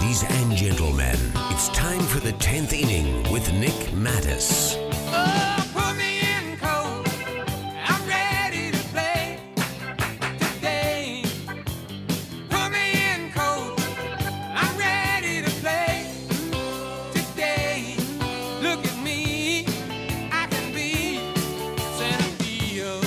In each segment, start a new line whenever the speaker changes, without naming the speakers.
Ladies and gentlemen, it's time for the 10th inning with Nick Mattos.
Oh, put me in cold. I'm ready to play today. Put me in cold. I'm ready to play today. Look at me. I can be center field.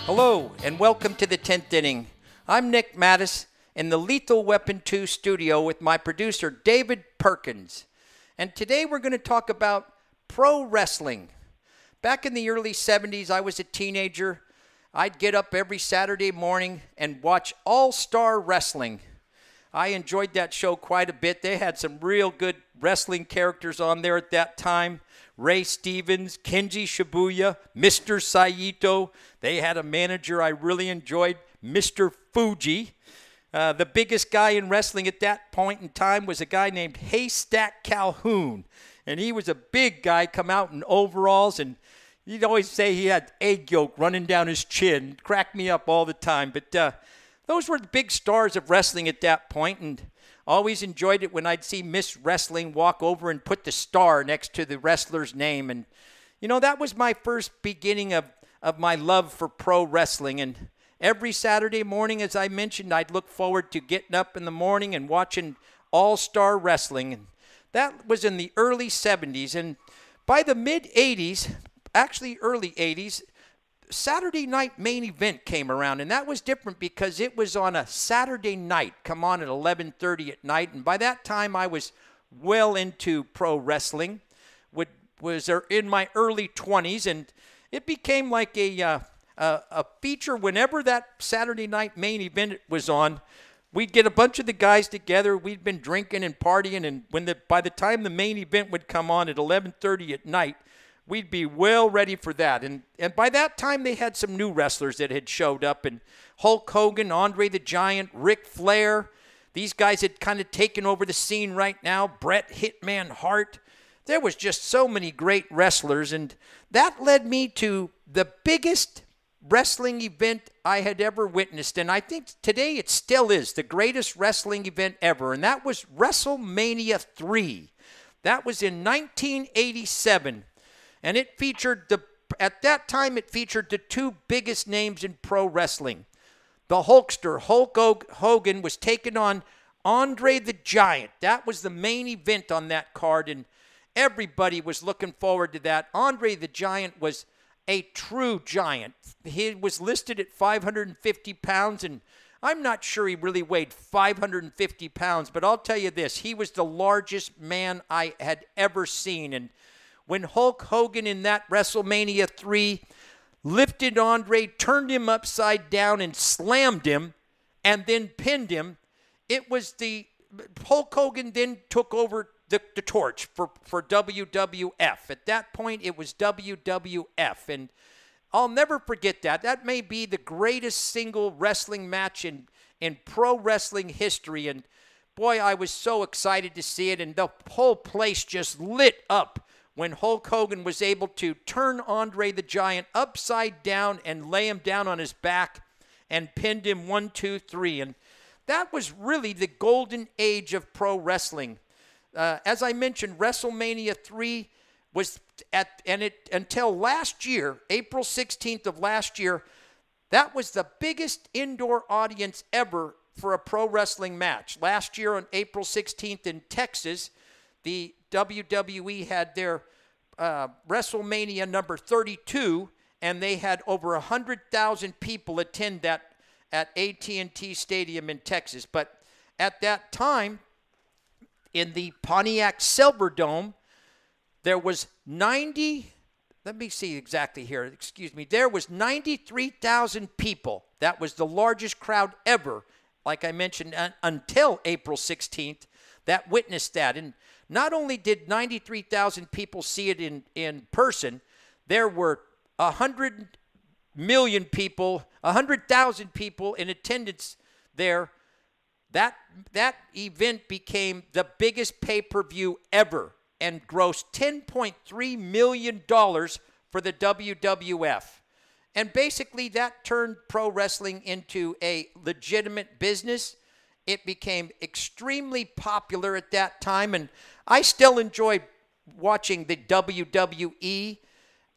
Hello, and welcome to the 10th inning. I'm Nick Mattos in the Lethal Weapon 2 studio with my producer, David Perkins. And today we're going to talk about pro wrestling. Back in the early 70s, I was a teenager. I'd get up every Saturday morning and watch All-Star Wrestling. I enjoyed that show quite a bit. They had some real good wrestling characters on there at that time. Ray Stevens, Kenji Shibuya, Mr. Saito. They had a manager I really enjoyed, Mr. Fuji. The biggest guy in wrestling at that point in time was a guy named Haystack Calhoun. And he was a big guy, come out in overalls, and you'd always say he had egg yolk running down his chin. Cracked me up all the time. But those were the big stars of wrestling at that point, and always enjoyed it when I'd see Miss Wrestling walk over and put the star next to the wrestler's name. And, you know, that was my first beginning of my love for pro wrestling. And every Saturday morning, as I mentioned, I'd look forward to getting up in the morning and watching All-Star Wrestling. And that was in the early 70s. And by the mid-80s, actually early 80s, Saturday Night Main Event came around. And that was different because it was on a Saturday night, come on at 11:30 at night. And by that time, I was well into pro wrestling. Was in my early 20s, and it became like a feature whenever that Saturday Night Main Event was on. We'd get a bunch of the guys together. We'd been drinking and partying, and by the time the main event would come on at 11:30 at night, we'd be well ready for that. And by that time, they had some new wrestlers that had showed up, and Hulk Hogan, Andre the Giant, Ric Flair. These guys had kind of taken over the scene right now. Bret Hitman Hart. There was just so many great wrestlers, and that led me to the biggest wrestling event I had ever witnessed, and I think today it still is the greatest wrestling event ever, and that was WrestleMania 3. That was in 1987, and it featured at that time it featured the two biggest names in pro wrestling. The Hulkster, Hulk Hogan, was taking on Andre the Giant. That was the main event on that card, and everybody was looking forward to that. Andre the Giant was a true giant. He was listed at 550 pounds, and I'm not sure he really weighed 550 pounds, but I'll tell you this, he was the largest man I had ever seen. And when Hulk Hogan in that WrestleMania 3 lifted Andre, turned him upside down and slammed him, and then pinned him, Hulk Hogan then took over the torch for WWF. At that point, it was WWF, and I'll never forget that. That may be the greatest single wrestling match in pro wrestling history, and boy, I was so excited to see it, and the whole place just lit up when Hulk Hogan was able to turn Andre the Giant upside down and lay him down on his back and pinned him 1, 2, 3, and that was really the golden age of pro wrestling. As I mentioned, WrestleMania 3 was until last year, April 16th of last year, that was the biggest indoor audience ever for a pro wrestling match. Last year on April 16th in Texas, the WWE had their WrestleMania number 32, and they had over 100,000 people attend that at AT&T Stadium in Texas. But at that time, in the Pontiac Silverdome, there was there was 93,000 people. That was the largest crowd ever, like I mentioned, until April 16th, that witnessed that. And not only did 93,000 people see it in person, there were 100,000 people in attendance there. That event became the biggest pay-per-view ever and grossed $10.3 million for the WWF. And basically that turned pro wrestling into a legitimate business it became extremely popular at that time, and I still enjoy watching the WWE.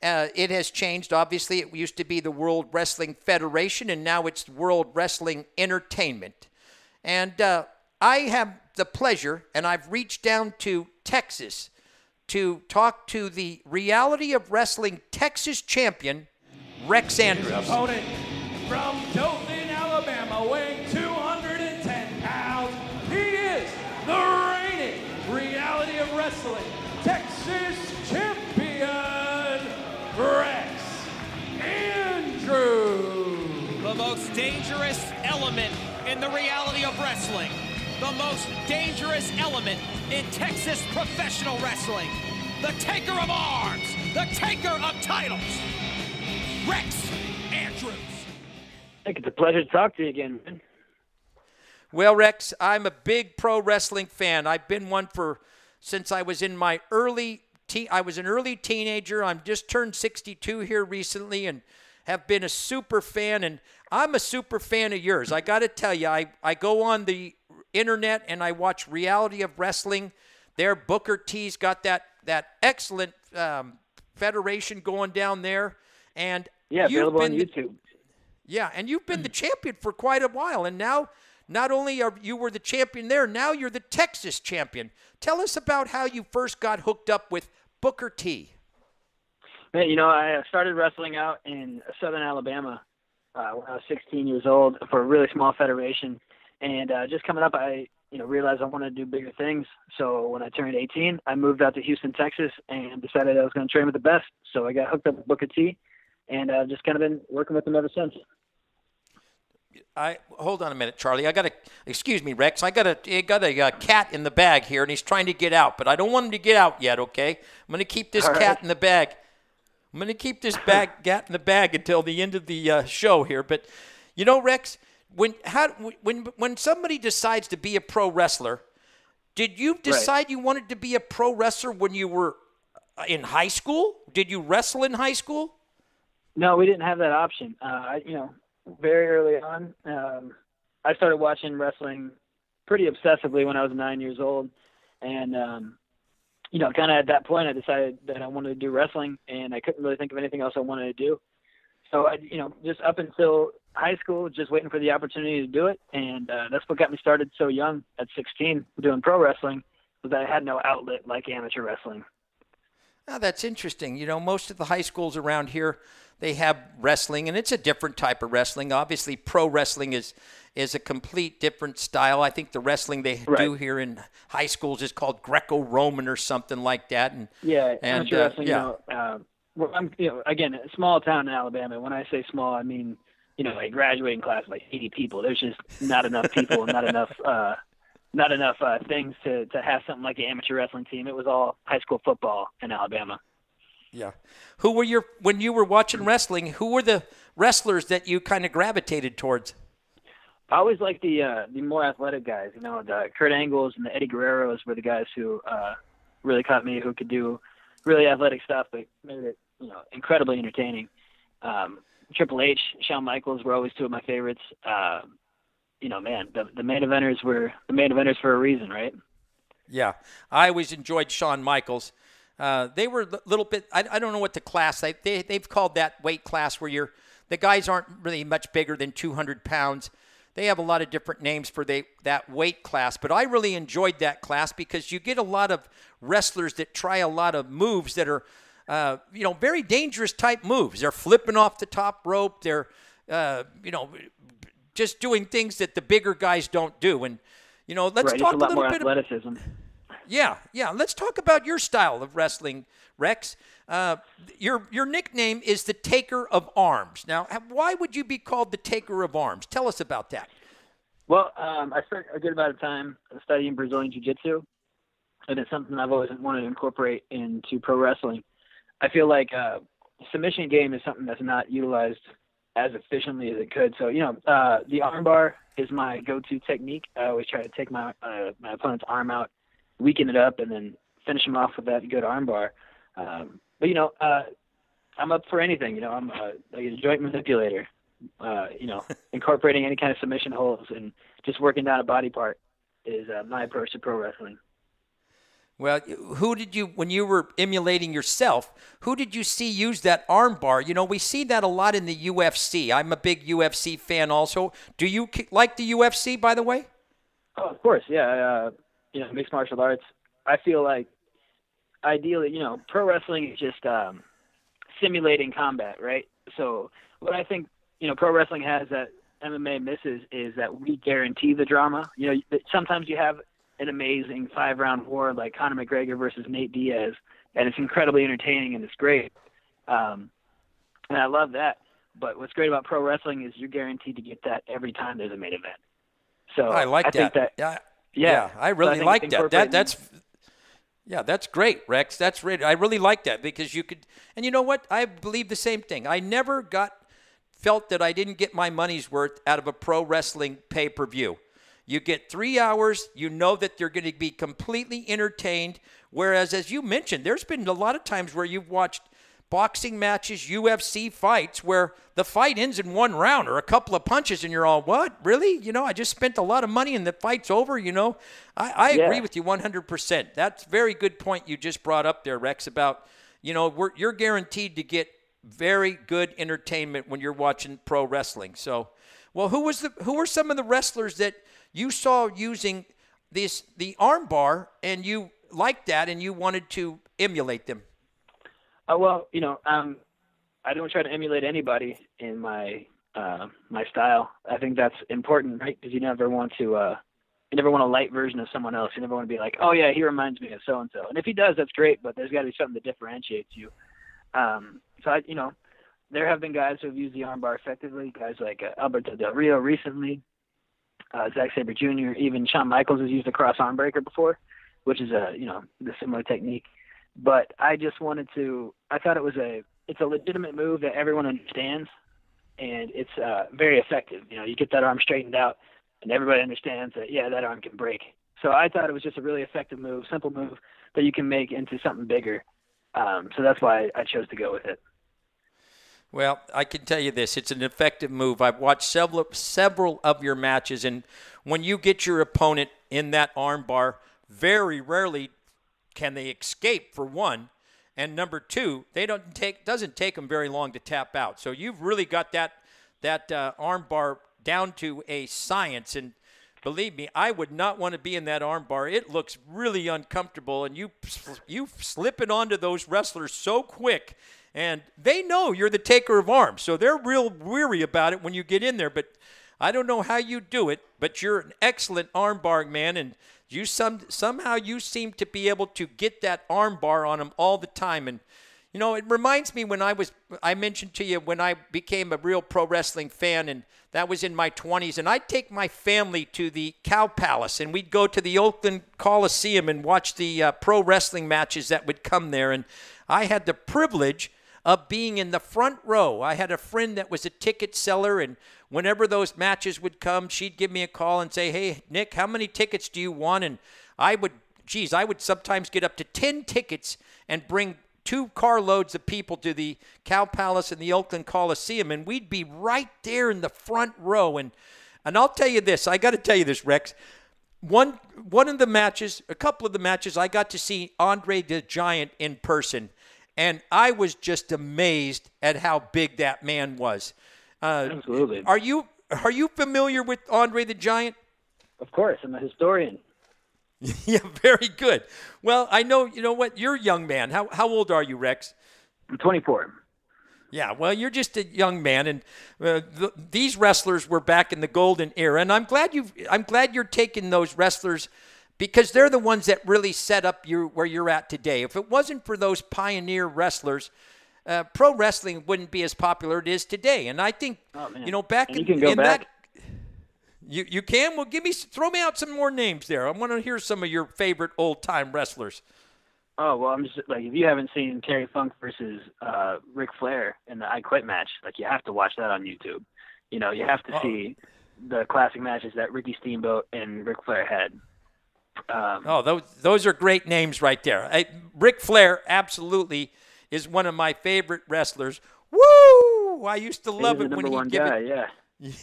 It has changed. Obviously, it used to be the World Wrestling Federation, and now it's World Wrestling Entertainment. And I have the pleasure, and I've reached down to Texas to talk to the Reality of Wrestling Texas champion, Rex Andrews.
His opponent from Dothan, Alabama, weighing 210 pounds. He is the reigning Reality of Wrestling Texas champion, Rex Andrews.
The most dangerous element in the reality of wrestling. The most dangerous element in Texas professional wrestling. The taker of arms. The taker of titles. Rex Andrews.
I think it's a pleasure to talk to you again, man.
Well, Rex, I'm a big pro wrestling fan. I've been one since I was in my I was an early teenager. I'm just turned 62 here recently and have been a super fan, and I'm a super fan of yours. I got to tell you, I go on the internet and I watch Reality of Wrestling. There, Booker T's got that excellent federation going down there. And
yeah, available on YouTube.
Yeah, and you've been the champion for quite a while, and now not only were the champion there, now you're the Texas champion. Tell us about how you first got hooked up with Booker T.
Man, I started wrestling out in Southern Alabama when I was 16 years old for a really small federation. And just coming up, I realized I wanted to do bigger things. So when I turned 18, I moved out to Houston, Texas, and decided I was going to train with the best. So I got hooked up with Booker T, and I've just kind of been working with him ever since.
Hold on a minute, Charlie. Excuse me, Rex. I got a cat in the bag here, and he's trying to get out, but I don't want him to get out yet. Okay, I'm going to keep this cat in the bag. I'm going to keep this cat in the bag until the end of the show here. But Rex, when somebody decides to be a pro wrestler, did you decide you wanted to be a pro wrestler when you were in high school? Did you wrestle in high school?
No, we didn't have that option. Very early on, I started watching wrestling pretty obsessively when I was 9 years old. And, kind of at that point, I decided that I wanted to do wrestling, and I couldn't really think of anything else I wanted to do. So, just up until high school, just waiting for the opportunity to do it. And that's what got me started so young at 16 doing pro wrestling, was that I had no outlet like amateur wrestling.
Now, that's interesting. Most of the high schools around here, they have wrestling, and it's a different type of wrestling. Obviously, pro wrestling is a complete different style. I think the wrestling they do here in high schools is called Greco-Roman or something like that. And
amateur wrestling. I'm again, a small town in Alabama. When I say small, I mean a graduating class of like 80 people. There's just not enough people, and not enough things to have something like the amateur wrestling team. It was all high school football in Alabama.
Yeah. When you were watching wrestling, who were the wrestlers that you kind of gravitated towards?
I always liked the more athletic guys. The Kurt Angles and the Eddie Guerreros were the guys who really caught me, who could do really athletic stuff, but made it incredibly entertaining. Triple H, Shawn Michaels were always two of my favorites. The main eventers were the main eventers for a reason, right? Yeah,
I always enjoyed Shawn Michaels. They were a little bit, I don't know what the class, they've called that weight class where the guys aren't really much bigger than 200 pounds. They have a lot of different names for that weight class, but I really enjoyed that class because you get a lot of wrestlers that try a lot of moves that are, very dangerous type moves. They're flipping off the top rope. They're, just doing things that the bigger guys don't do. And, let's talk a little bit
about athleticism.
Yeah. Let's talk about your style of wrestling, Rex. Your nickname is the Taker of Arms. Now, why would you be called the Taker of Arms? Tell us about that.
Well, I spent a good amount of time studying Brazilian Jiu-Jitsu, and it's something I've always wanted to incorporate into pro wrestling. I feel like submission game is something that's not utilized as efficiently as it could. So, the armbar is my go-to technique. I always try to take my opponent's arm out, weaken it up, and then finish him off with that good armbar. But I'm up for anything. I'm a joint manipulator. incorporating any kind of submission holds and just working down a body part is my approach to pro wrestling.
Well, who did you, when you were emulating yourself, who did you see use that arm bar? You know, we see that a lot in the UFC. I'm a big UFC fan also. Do you like the UFC, by the way?
Oh, of course, yeah. Mixed martial arts. I feel like ideally, pro wrestling is just simulating combat, right? So what I think, pro wrestling has that MMA misses is that we guarantee the drama. Sometimes you have an amazing 5-round war like Conor McGregor versus Nate Diaz, and it's incredibly entertaining and it's great. And I love that. But what's great about pro wrestling is you're guaranteed to get that every time there's a main event. So
I like that.
Think
yeah, I really like that. That's great, Rex. That's great. I really like that because you could, and you know what? I believe the same thing. I never felt that I didn't get my money's worth out of a pro wrestling pay-per-view. You get 3 hours, you know that they're going to be completely entertained, whereas, as you mentioned, there's been a lot of times where you've watched boxing matches, UFC fights, where the fight ends in 1 round or a couple of punches, and you're all, what? Really? I just spent a lot of money and the fight's over, I agree with you 100%. That's a very good point you just brought up there, Rex, about, you're guaranteed to get very good entertainment when you're watching pro wrestling. So, well, who were some of the wrestlers that you saw using the arm bar and you liked that and you wanted to emulate them?
I don't try to emulate anybody in my my style. I think that's important, right? Because you never want a light version of someone else. You never want to be like, oh yeah, he reminds me of so and so. And if he does, that's great. But there's got to be something that differentiates you. There have been guys who have used the armbar effectively. Guys like Alberto Del Rio recently, Zack Sabre Jr., even Shawn Michaels has used a cross arm breaker before, which is the similar technique. But I just wanted to. I thought it's a legitimate move that everyone understands, and it's very effective. You get that arm straightened out, and everybody understands that that arm can break. So I thought it was just a really effective move, simple move that you can make into something bigger. So that's why I chose to go with it.
Well, I can tell you this. It's an effective move. I've watched several of your matches, and when you get your opponent in that arm bar, very rarely can they escape, for one, and number two, doesn't take them very long to tap out. So you've really got that arm bar down to a science, and believe me, I would not want to be in that arm bar. It looks really uncomfortable, and you slip it onto those wrestlers so quick. And they know you're the taker of arms, so they're real weary about it when you get in there. But I don't know how you do it, but you're an excellent arm bar man, and you somehow you seem to be able to get that arm bar on them all the time. And it reminds me when I mentioned to you when I became a real pro wrestling fan, and that was in my 20s, and I'd take my family to the Cow Palace, and we'd go to the Oakland Coliseum and watch the pro wrestling matches that would come there. And I had the privilege of being in the front row. I had a friend that was a ticket seller, and whenever those matches would come, she'd give me a call and say, hey, Nick, how many tickets do you want? And I would sometimes get up to 10 tickets and bring 2 carloads of people to the Cow Palace and the Oakland Coliseum, and we'd be right there in the front row. And I'll tell you this, I got to tell you this, Rex. One of the matches, a couple of the matches, I got to see Andre the Giant in person. And I was just amazed at how big that man was.
Absolutely.
Are you familiar with Andre the Giant?
Of course. I'm a historian.
Yeah, very good. Well, I know, you know what? You're a young man. How old are you, Rex?
I'm 24.
Yeah, well, you're just a young man, and these wrestlers were back in the golden era. And I'm glad you're taking those wrestlers, because they're the ones that really set up you where you're at today. If it wasn't for those pioneer wrestlers, pro wrestling wouldn't be as popular as it is today. And I think, back
and you can go back.
You can? Well, throw me out some more names there. I want to hear some of your favorite old-time wrestlers.
Oh, well, I'm just like, if you haven't seen Terry Funk versus Ric Flair in the I Quit match, like, you have to watch that on YouTube. You have to see the classic matches that Ricky Steamboat and Ric Flair had.
Those are great names right there. Ric Flair absolutely is one of my favorite wrestlers. Woo! who I used to
He
love
was
it
the
when
number
he
one
gave
guy,
it.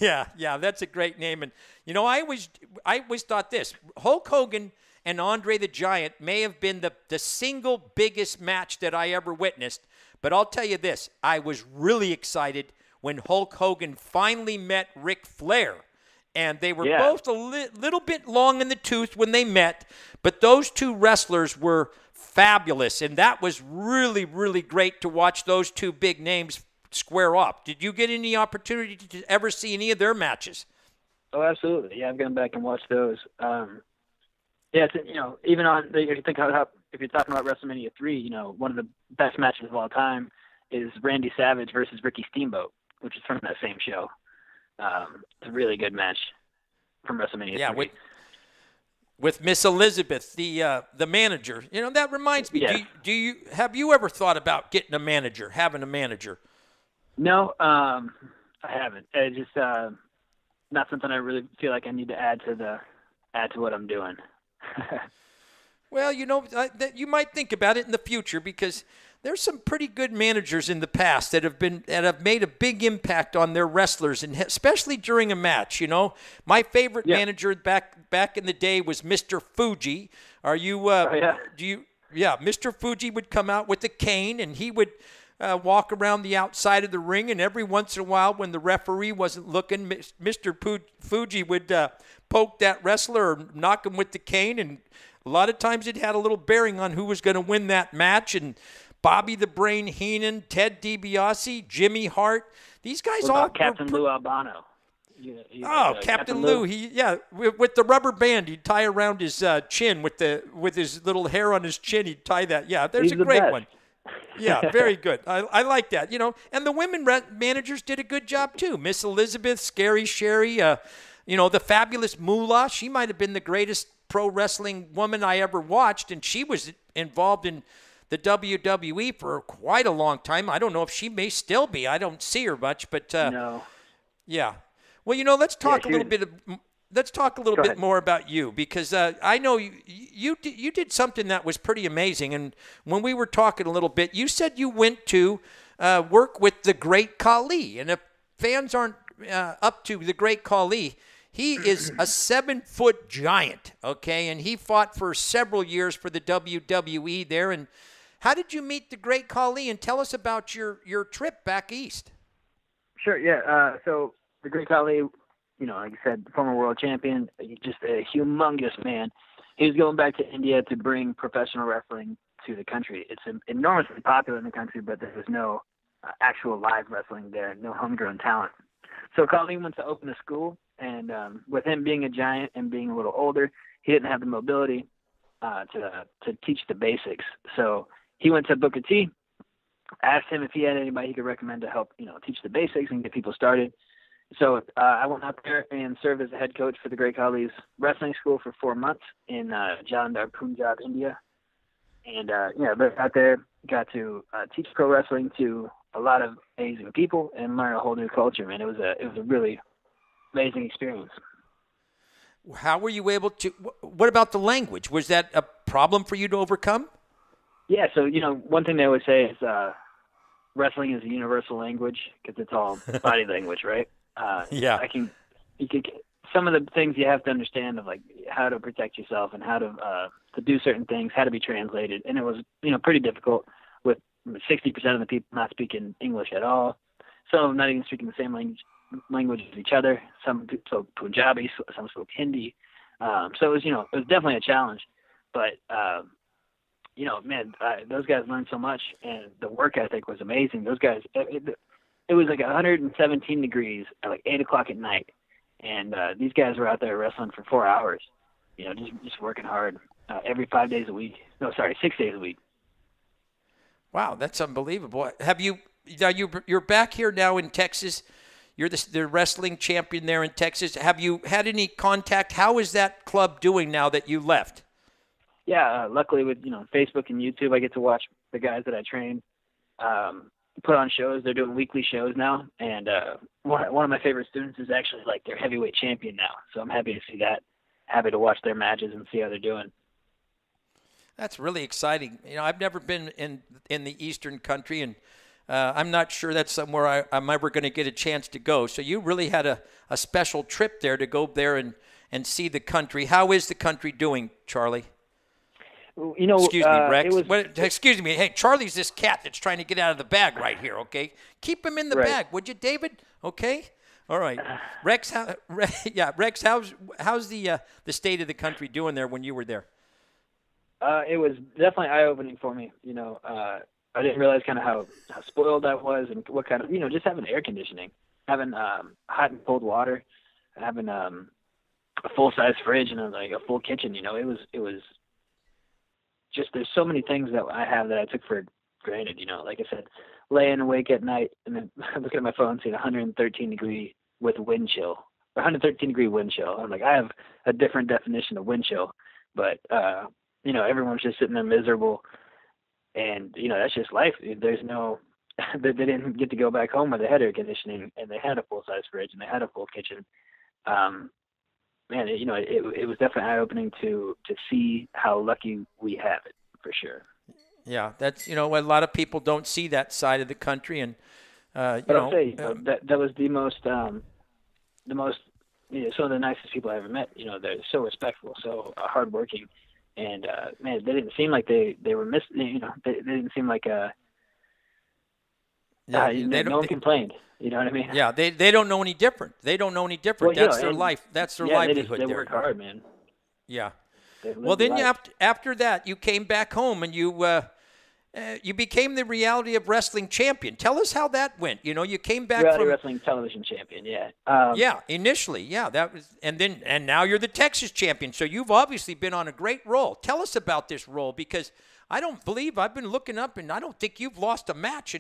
yeah.
Yeah, that's a great name. And, I always thought this. Hulk Hogan and Andre the Giant may have been the single biggest match that I ever witnessed. But I'll tell you this. I was really excited when Hulk Hogan finally met Ric Flair. And they were both a little bit long in the tooth when they met. But those two wrestlers were fabulous. And that was really, really great to watch those two big names square off. Did you get any opportunity to ever see any of their matches?
Oh, absolutely. Yeah, I've gone back and watched those. Yeah, it's, even on if you think how if you're talking about WrestleMania 3, one of the best matches of all time is Randy Savage versus Ricky Steamboat, which is from that same show. It's a really good match from WrestleMania 3.
With Miss Elizabeth, the manager. That reminds me.
Yeah.
Have you ever thought about getting a manager, having a manager?
No, I haven't. It's just not something I really feel like I need to add to what I'm doing.
Well, that you might think about it in the future because there's some pretty good managers in the past that have made a big impact on their wrestlers, and especially during a match. My favorite manager back in the day was Mr. Fuji. Are you? Do you? Yeah, Mr. Fuji would come out with a cane, and he would walk around the outside of the ring, and every once in a while, when the referee wasn't looking, Mr. Fuji would poke that wrestler or knock him with the cane, and a lot of times it had a little bearing on who was going to win that match. And Bobby the Brain Heenan, Ted DiBiase, Jimmy Hart, these guys
what about Captain Lou Albano?
Captain Lou. With the rubber band, he'd tie around his chin with his little hair on his chin. He'd tie that. Yeah, there's
He's
a great
best.
one. Yeah, very good. I like that. And the women managers did a good job too. Miss Elizabeth, Scary Sherry, the fabulous Moolah. She might have been the greatest pro wrestling woman I ever watched, and she was involved in the WWE for quite a long time. I don't know if she may still be. I don't see her much, but
no.
Yeah. Well, let's talk a little bit. Let's talk a little bit more about you, because I know you did something that was pretty amazing. And when we were talking a little bit, you said you went to work with the Great Khali. And if fans aren't up to the Great Khali, he is a 7-foot giant, okay? And he fought for several years for the WWE there. And how did you meet the Great Khali? And tell us about your trip back east.
Sure, yeah. So the Great Khali, like I said, former world champion, just a humongous man. He was going back to India to bring professional wrestling to the country. It's enormously popular in the country, but there was no actual live wrestling there, no homegrown talent. So Khali went to open a school, and with him being a giant and being a little older, he didn't have the mobility to teach the basics. So he went to Booker T, asked him if he had anybody he could recommend to help, teach the basics and get people started. So I went out there and served as a head coach for the Great Khali's wrestling school for 4 months in Jalandhar, Punjab, India. And out there, got to teach pro wrestling to a lot of amazing people and learn a whole new culture. Man, it was a really amazing experience.
How were you able to? What about the language? Was that a problem for you to overcome?
Yeah. So one thing they always say is wrestling is a universal language because it's all body language, right?
Yeah.
Some of the things you have to understand of like how to protect yourself and how to do certain things, how to be translated. And it was, pretty difficult with 60% of the people not speaking English at all. Some of them not even speaking the same language as each other. Some spoke Punjabi, some spoke Hindi. So it was definitely a challenge, but those guys learned so much, and the work ethic was amazing. Those guys, it was like 117 degrees at like 8 o'clock at night. And these guys were out there wrestling for 4 hours, just working hard every 5 days a week. No, sorry, 6 days a week.
Wow, that's unbelievable. You're back here now in Texas. You're the wrestling champion there in Texas. Have you had any contact? How is that club doing now that you left?
Yeah, luckily with Facebook and YouTube, I get to watch the guys that I train put on shows. They're doing weekly shows now, and one of my favorite students is actually like their heavyweight champion now. So I'm happy to see that. Happy to watch their matches and see how they're doing.
That's really exciting. I've never been in the Eastern country, and I'm not sure that's somewhere I'm ever going to get a chance to go. So you really had a special trip there to go there and see the country. How is the country doing, Charlie?
You know,
Excuse me, Rex.
it was,
Excuse me. Hey, Charlie's this cat that's trying to get out of the bag right here, okay? Keep him in the
Right.
bag, would you, David? Okay? All right. Rex, Rex, how's the state of the country doing there when you were there?
it was definitely eye-opening for me. You know, I didn't realize kind of how spoiled I was and what kind of, you know, just having air conditioning, having hot and cold water, having a full-size fridge and like a full kitchen. You know, it was just, there's so many things that I have that I took for granted. You know, like I said, laying awake at night and then looking at my phone, seeing 113 degree with wind chill, 113 degree wind chill. I'm like, I have a different definition of wind chill, but you know, everyone's just sitting there miserable. And, you know, that's just life. There's no, they didn't get to go back home where they had air conditioning and they had a full-size fridge and they had a full kitchen. Man, you know, it was definitely eye-opening to see how lucky we have it, for sure.
Yeah, that's, you know, a lot of people don't see that side of the country. And,
But I'll say, that was the most, you know, some of the nicest people I ever met. You know, they're so respectful, so hardworking. And, man, they didn't seem like they were missing, you know, they didn't seem like no one complained. You know what I mean?
Yeah, they don't know any different. They don't know any different.
Well,
that's their life. That's their livelihood.
They work hard, man.
Yeah.
They live
Well, then
life.
after that, you came back home and you became the Reality of Wrestling champion. Tell us how that went. You know, you came back
Reality
from
Wrestling television champion, yeah.
initially, that was, and now you're the Texas champion. So you've obviously been on a great roll. Tell us about this role, because I don't believe, I've been looking up, and I don't think you've lost a match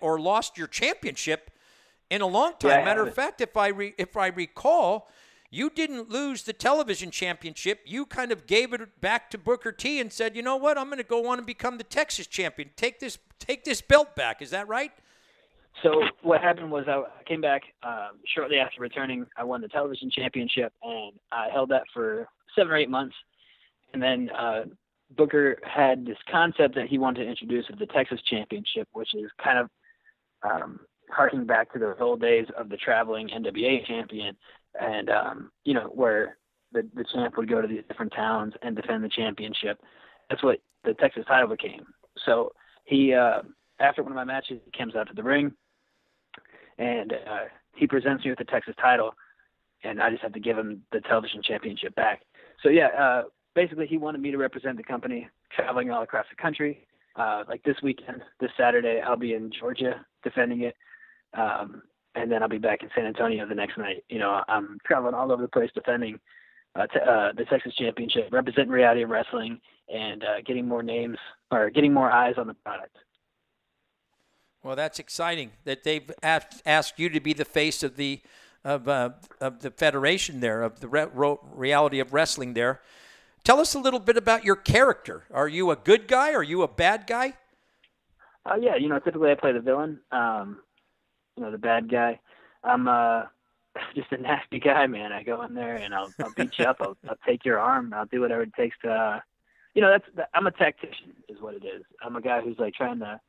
or lost your championship in a long time.
Yeah, I
Matter of
haven't.
fact, if I recall, you didn't lose the television championship. You kind of gave it back to Booker T and said, you know what, I'm going to go on and become the Texas champion. Take this belt back. Is that right?
So what happened was I came back shortly after returning. I won the television championship, and I held that for 7 or 8 months. And then Booker had this concept that he wanted to introduce of the Texas championship, which is kind of harking back to the old days of the traveling NWA champion. And, you know, where the champ would go to these different towns and defend the championship. That's what the Texas title became. So he, after one of my matches, he comes out to the ring, and he presents me with the Texas title, and I just have to give him the television championship back. So, yeah, basically he wanted me to represent the company traveling all across the country. Like this weekend, this Saturday, I'll be in Georgia defending it. And then I'll be back in San Antonio the next night. You know, I'm traveling all over the place defending the Texas Championship, representing Reality of Wrestling, and getting more names or getting more eyes on the product.
Well, that's exciting that they've asked you to be the face of the federation there, of the Reality of Wrestling there. Tell us a little bit about your character. Are you a good guy? Are you a bad guy?
Yeah, you know, typically I play the villain. You know, the bad guy. I'm just a nasty guy, man. I go in there and I'll beat you up. I'll take your arm. I'll do whatever it takes to, you know, I'm a tactician is what it is. I'm a guy who's like trying to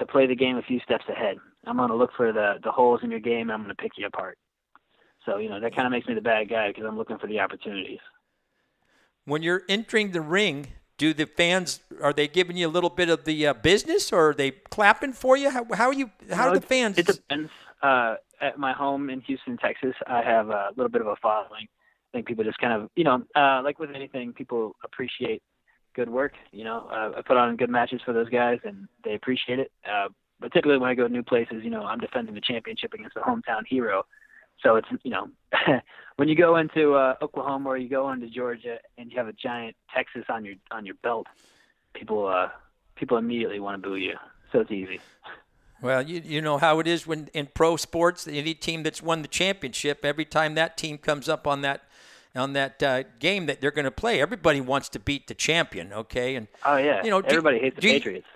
play the game a few steps ahead. I'm going to look for the holes in your game, and I'm going to pick you apart. So, you know, that kind of makes me the bad guy because I'm looking for the opportunities. When
you're entering the ring, do the fans, are they giving you a little bit of the business, or are they clapping for you? How do the fans?
It depends. At my home in Houston, Texas, I have a little bit of a following. I think people just kind of, you know, like with anything, people appreciate good work. You know, I put on good matches for those guys, and they appreciate it. But typically when I go to new places, you know, I'm defending the championship against the hometown hero. So it's, you know, when you go into Oklahoma or you go into Georgia and you have a giant Texas on your belt, people immediately want to boo you. So it's easy.
Well, you know how it is when in pro sports, any team that's won the championship, every time that team comes up on that game that they're going to play, everybody wants to beat the champion. Okay, and
oh yeah,
you know,
everybody hates the Patriots.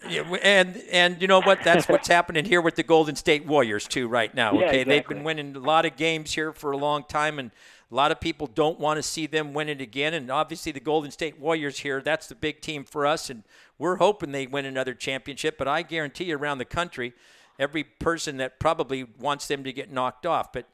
Yeah, and you know what? That's what's happening here with the Golden State Warriors too right now.
Yeah,
Okay,
exactly.
They've been winning a lot of games here for a long time, and a lot of people don't want to see them win it again. And obviously, the Golden State Warriors here, that's the big team for us, and we're hoping they win another championship. But I guarantee you, around the country, every person that probably wants them to get knocked off. But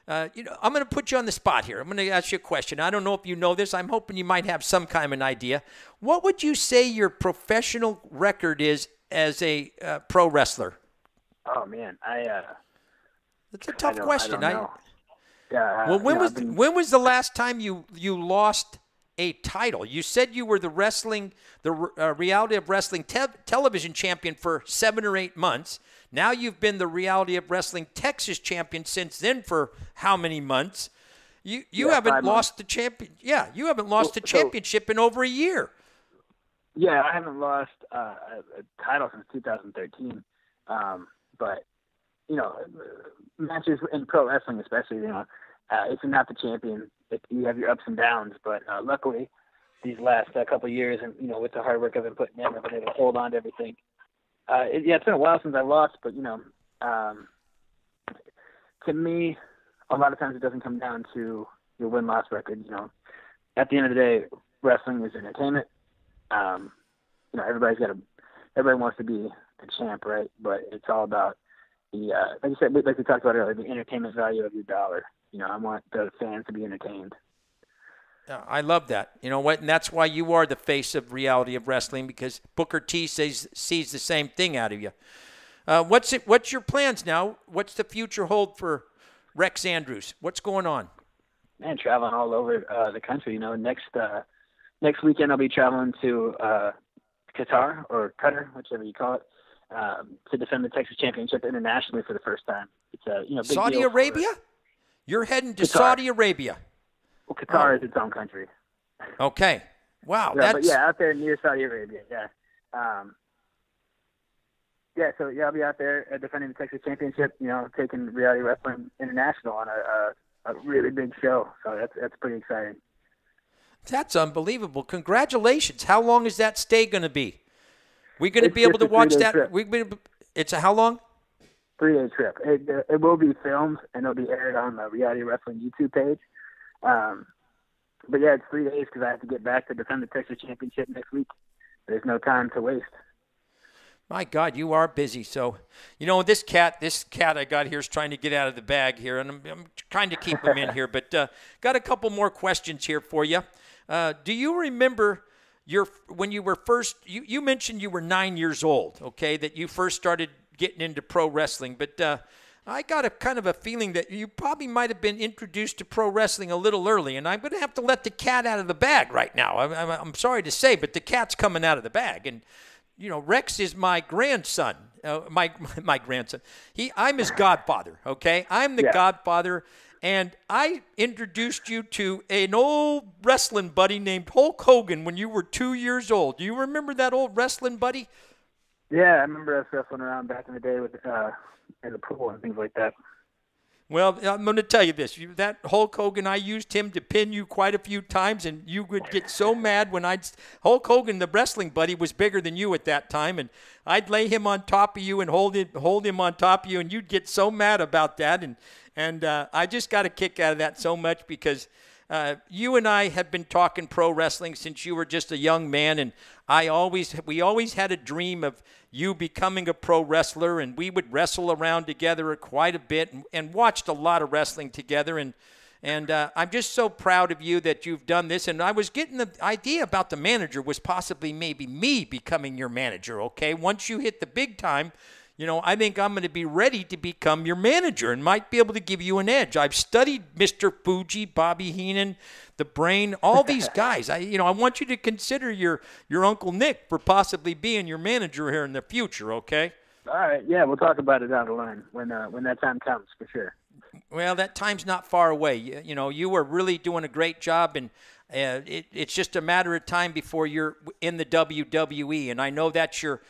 I'm going to put you on the spot here. I'm going to ask you a question. I don't know if you know this. I'm hoping you might have some kind of an idea. What would you say your professional record is as a pro wrestler?
Oh man,
That's a tough question.
I don't know. Yeah.
Well, when was the last time you lost a title? You said you were the Reality of Wrestling television champion for 7 or 8 months. Now you've been the Reality of Wrestling Texas champion since then for how many months? You haven't lost the champion. Yeah, you haven't lost the championship in over a year.
Yeah, I haven't lost a title since 2013. But matches in pro wrestling, especially, if you're not the champion, you have your ups and downs. But luckily, these last couple of years, and with the hard work I've been putting in, I've been able to hold on to everything. It's been a while since I lost, but to me, a lot of times it doesn't come down to your win-loss record. At the end of the day, wrestling is entertainment. Everybody wants to be the champ, right? But it's all about the, like you said, like we talked about earlier, the entertainment value of your dollar. I want the fans to be entertained.
I love that. You know what? And that's why you are the face of Reality of Wrestling, because Booker T sees the same thing out of you. What's your plans now? What's the future hold for Rex Andrews? What's going on?
Man, traveling all over the country. Next weekend I'll be traveling to Qatar or Qatar, whichever you call it, to defend the Texas Championship internationally for the first time. It's a big
Saudi
deal
Arabia? You're heading to
Qatar.
Saudi Arabia.
Well, Qatar is its own country.
Okay. Wow.
But out there near Saudi Arabia. Yeah. So I'll be out there defending the Texas Championship. Taking Reality Wrestling International on a really big show. So that's pretty exciting.
That's unbelievable. Congratulations. How long is that stay going to be? We're going to be able to watch that. It's how long?
3-day trip. It will be filmed and it'll be aired on the Reality Wrestling YouTube page. But yeah, it's 3 days because I have to get back to defend the Texas Championship next week. There's no time to waste.
My God, you are busy. So, this cat I got here is trying to get out of the bag here, and I'm trying to keep him in here. But got a couple more questions here for you. Do you remember when you were first? You mentioned you were 9 years old. Okay, that you first started getting into pro wrestling, but I got a kind of a feeling that you probably might have been introduced to pro wrestling a little early, and I'm going to have to let the cat out of the bag right now. I'm sorry to say, but the cat's coming out of the bag, and Rex is my grandson. My grandson. I'm his godfather. Okay, I'm the godfather, and I introduced you to an old wrestling buddy named Hulk Hogan when you were 2 years old. Do you remember that old wrestling buddy?
Yeah, I remember us wrestling around back in the day with in the pool and things like that.
Well, I'm going to tell you this. That Hulk Hogan, I used him to pin you quite a few times, and you would get so mad when Hulk Hogan, the wrestling buddy, was bigger than you at that time, and I'd lay him on top of you and hold him on top of you, and you'd get so mad about that, and I just got a kick out of that so much because you and I have been talking pro wrestling since you were just a young man, and we always had a dream of you becoming a pro wrestler, and we would wrestle around together quite a bit and watched a lot of wrestling together, and I'm just so proud of you that you've done this. And I was getting the idea about the manager was possibly maybe me becoming your manager, okay? Once you hit the big time, I think I'm going to be ready to become your manager and might be able to give you an edge. I've studied Mr. Fuji, Bobby Heenan, The Brain, all these guys. I want you to consider your Uncle Nick for possibly being your manager here in the future, okay?
All right, yeah, we'll talk about it down the line when that time comes, for sure.
Well, that time's not far away. You are really doing a great job, and it's just a matter of time before you're in the WWE, and I know that's your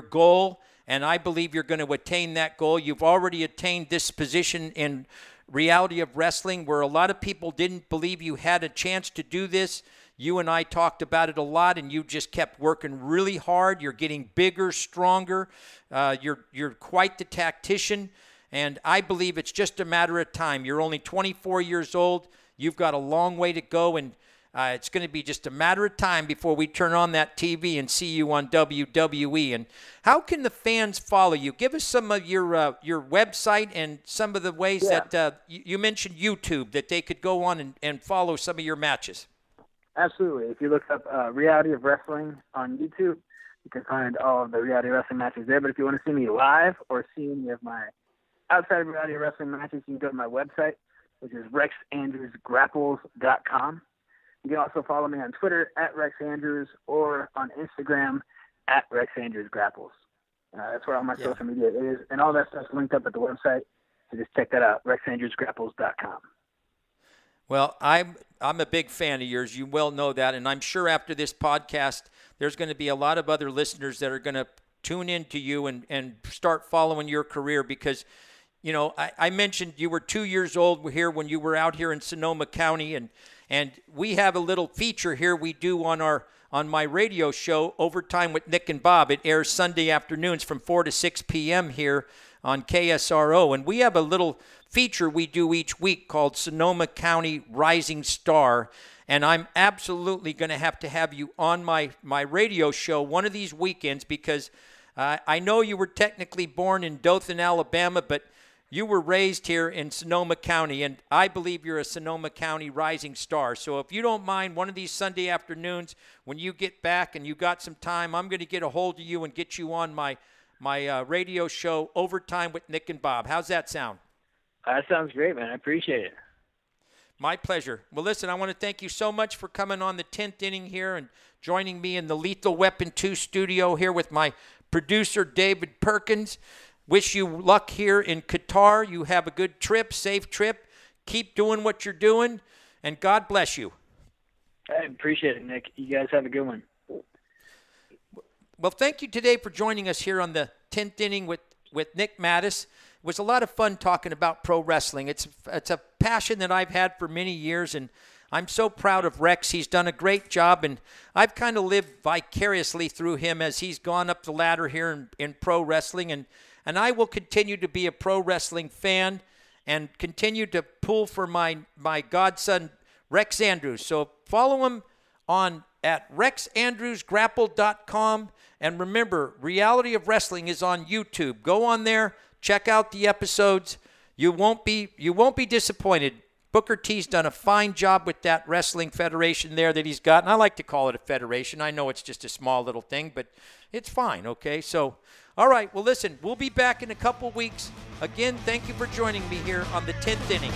goal. And I believe you're going to attain that goal. You've already attained this position in Reality of Wrestling where a lot of people didn't believe you had a chance to do this. you and I talked about it a lot, and you just kept working really hard. You're getting bigger, stronger. You're quite the tactician, and I believe it's just a matter of time. You're only 24 years old. You've got a long way to go, and it's going to be just a matter of time before we turn on that TV and see you on WWE. And how can the fans follow you? Give us some of your website and some of the ways that you mentioned YouTube, that they could go on and follow some of your matches.
Absolutely. If you look up Reality of Wrestling on YouTube, you can find all of the Reality of Wrestling matches there. But if you want to see me live or see any of my outside of Reality of Wrestling matches, you can go to my website, which is rexandrewsgrapples.com. You can also follow me on Twitter @RexAndrews or on Instagram @RexAndrewsGrapples. That's where all my social media is, and all that stuff's linked up at the website. So just check that out, rexandrewsgrapples.com.
Well, I'm a big fan of yours. You well know that, and I'm sure after this podcast, there's going to be a lot of other listeners that are going to tune in to you and start following your career because, you know, I mentioned you were 2 years old here when you were out here in Sonoma County, and we have a little feature here we do on my radio show, Overtime with Nick and Bob. It airs Sunday afternoons from 4 to 6 p.m. here on KSRO. And we have a little feature we do each week called Sonoma County Rising Star. And I'm absolutely going to have you on my radio show one of these weekends because I know you were technically born in Dothan, Alabama, but you were raised here in Sonoma County, and I believe you're a Sonoma County rising star. So if you don't mind, one of these Sunday afternoons when you get back and you got some time, I'm going to get a hold of you and get you on my radio show, Overtime with Nick and Bob. How's that sound?
That sounds great, man. I appreciate it.
My pleasure. Well, listen, I want to thank you so much for coming on the 10th inning here and joining me in the Lethal Weapon 2 studio here with my producer, David Perkins. Wish you luck here in Qatar. You have a good trip, safe trip. Keep doing what you're doing, and God bless you.
I appreciate it, Nick. You guys have a good one.
Well, thank you today for joining us here on the 10th inning with Nick Mattos. It was a lot of fun talking about pro wrestling. It's a passion that I've had for many years, and I'm so proud of Rex. He's done a great job, and I've kind of lived vicariously through him as he's gone up the ladder here in pro wrestling, and I will continue to be a pro wrestling fan and continue to pull for my godson, Rex Andrews. So follow him on at rexandrewsgrapple.com. And remember, Reality of Wrestling is on YouTube. Go on there, check out the episodes. You won't be disappointed. Booker T's done a fine job with that wrestling federation there that he's got. And I like to call it a federation. I know it's just a small little thing, but it's fine, okay? So, all right, well, listen, we'll be back in a couple weeks. Again, thank you for joining me here on the 10th inning.